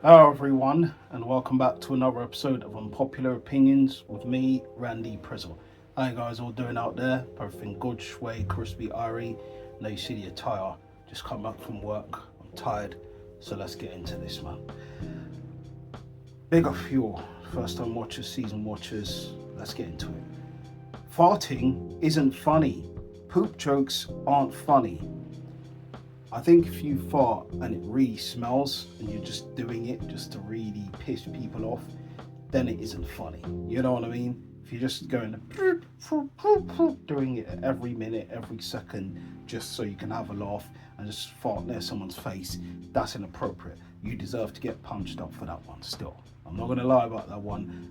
Hello, everyone, and welcome back to another episode of Unpopular Opinions with me, Randy Prizzle. How you guys all doing out there? Everything good, shway, crispy, irie. Now you see the attire. Just come back from work. I'm tired, so let's get into this, man. Big up fuel. First time watchers, season watchers. Let's get into it. Farting isn't funny. Poop jokes aren't funny. I think if you fart and it really smells and you're just doing it just to really piss people off, then it isn't funny. You know what I mean? If you're just going doing it every minute, every second, just so you can have a laugh and just fart near someone's face, that's inappropriate. You deserve to get punched up for that one still. I'm not going to lie about that one.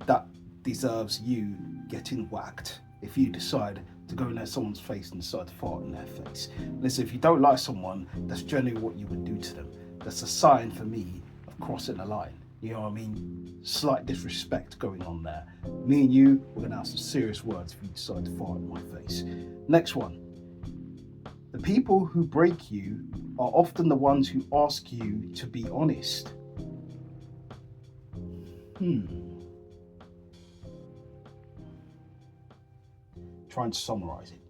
That deserves you getting whacked if you decide to go near someone's face and start to fart in their face. Listen, if you don't like someone, that's generally what you would do to them. That's a sign for me of crossing the line. You know what I mean? Slight disrespect going on there. Me and you, we're gonna have some serious words if you decide to fart in my face. Next one. The people who break you are often the ones who ask you to be honest. Trying to summarize it.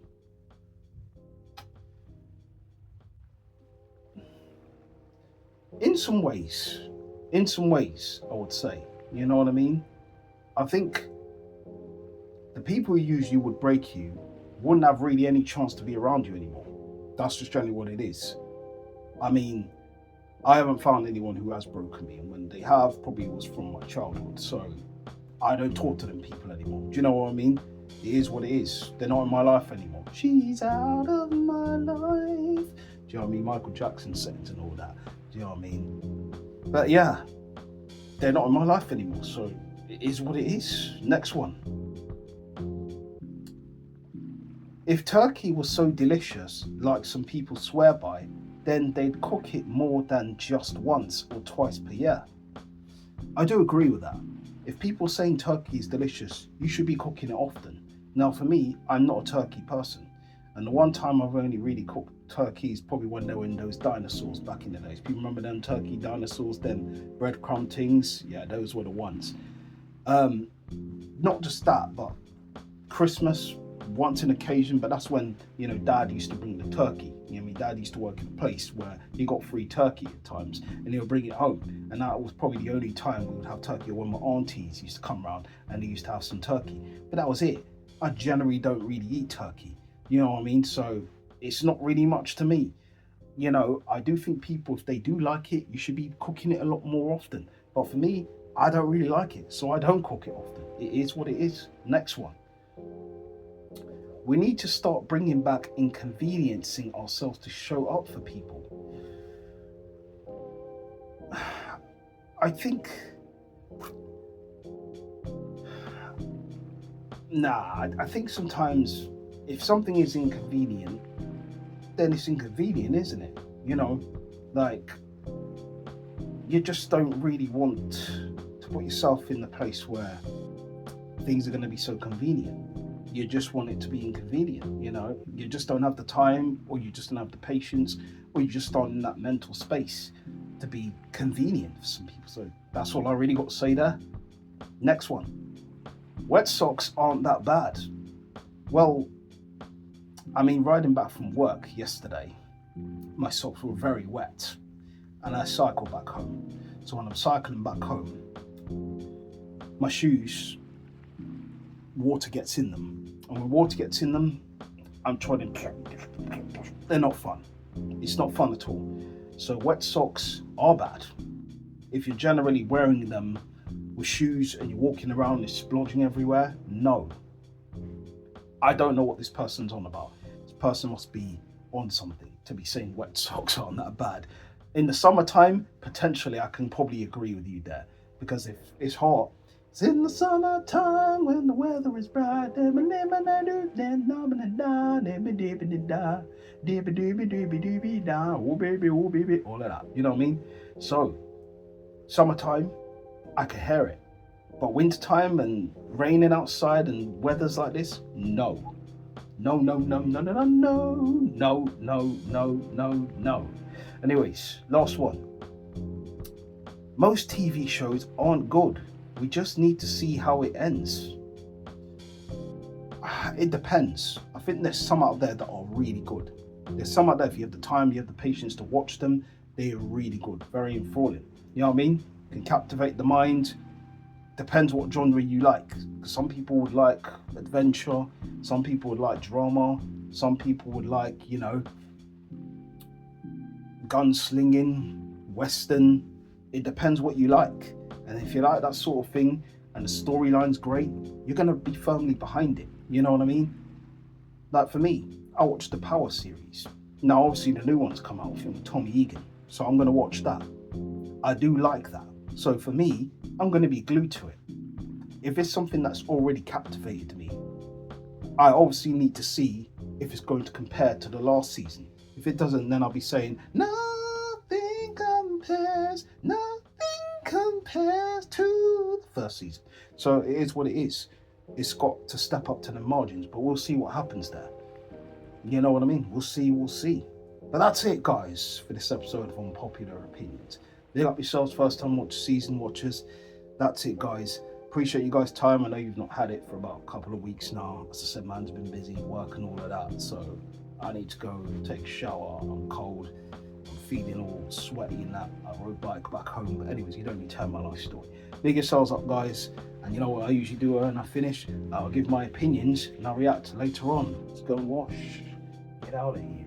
In some ways, I would say, you know what I mean? I think the people who usually would break you wouldn't have really any chance to be around you anymore. That's just generally what it is. I mean, I haven't found anyone who has broken me, and when they have, probably it was from my childhood, so I don't talk to them people anymore. Do you know what I mean? It is what it is. They're not in my life anymore. She's out of my life. Do you know what I mean? Michael Jackson settings and all that. Do you know what I mean? But yeah, they're not in my life anymore. So it is what it is. Next one. If turkey was so delicious, like some people swear by, then they'd cook it more than just once or twice per year. I do agree with that. If people are saying turkey is delicious, you should be cooking it often. Now for me, I'm not a turkey person. And the one time I've only really cooked turkey is probably when they were in those dinosaurs back in the days. People remember them turkey dinosaurs, them breadcrumb things? Yeah, those were the ones. Not just that, but Christmas, once an occasion, but that's when, you know, Dad used to bring the turkey. You know, my dad used to work in a place where he got free turkey at times, and he'll bring it home. And that was probably the only time we would have turkey, or when my aunties used to come around and they used to have some turkey. But that was it. I generally don't really eat turkey. You know what I mean? So it's not really much to me. You know, I do think people, if they do like it, you should be cooking it a lot more often. But for me, I don't really like it, so I don't cook it often. It is what it is. Next one. We need to start bringing back inconveniencing ourselves to show up for people. I think... I think sometimes if something is inconvenient, then it's inconvenient, isn't it? You know, like, you just don't really want to put yourself in the place where things are going to be so convenient. You just want it to be inconvenient, you know? You just don't have the time, or you just don't have the patience, or you just aren't in that mental space to be convenient for some people. So that's all I really got to say there. Next one. Wet socks aren't that bad. Well, I mean, riding back from work yesterday, my socks were very wet, and I cycled back home. So when I'm cycling back home, my shoes, water gets in them. And when water gets in them, I'm trying to... They're not fun. It's not fun at all. So wet socks are bad. If you're generally wearing them with shoes and you're walking around and it's splodging everywhere, no. I don't know what this person's on about. This person must be on something to be saying wet socks aren't that bad. In the summertime, potentially I can probably agree with you there. Because if it's hot, It's in the summertime when the weather is bright. Oh baby, oh baby, all of that. You know what I mean? So, summertime, I can hear it. But wintertime and raining outside and weather's like this, no. No, no, no, no, no, no, no, no, no, no, no, no. Anyways, last one. Most TV shows aren't good. We just need to see how it ends. It depends. I think there's some out there that are really good. There's some out there, if you have the time, you have the patience to watch them, they are really good, very enthralling. You know what I mean? Can captivate the mind. Depends what genre you like. Some people would like adventure, some people would like drama, some people would like, gunslinging, western. It depends what you like. And if you like that sort of thing and the storyline's great, you're going to be firmly behind it. You know what I mean? Like for me, I watched the Power series. Now, obviously, the new one's come out with Tommy Egan, so I'm going to watch that. I do like that. So for me, I'm going to be glued to it. If it's something that's already captivated me, I obviously need to see if it's going to compare to the last season. If it doesn't, then I'll be saying, nothing compares to the first season. So it is what it is. It's got to step up to the margins, but we'll see what happens there. You know what I mean? We'll see. But that's it, guys, for this episode of Unpopular Opinions. Big up yourselves, first time season watchers. That's it, guys. Appreciate you guys' time. I know you've not had it for about a couple of weeks now. As I said, man's been busy, work and all of that. So I need to go take a shower. I'm cold. I'm feeling all sweaty and that. I rode bike back home. But anyways, you don't need to tell my life story. Big yourselves up, guys. And you know what I usually do when I finish? I'll give my opinions and I'll react later on. Let's go and wash. Get out of here.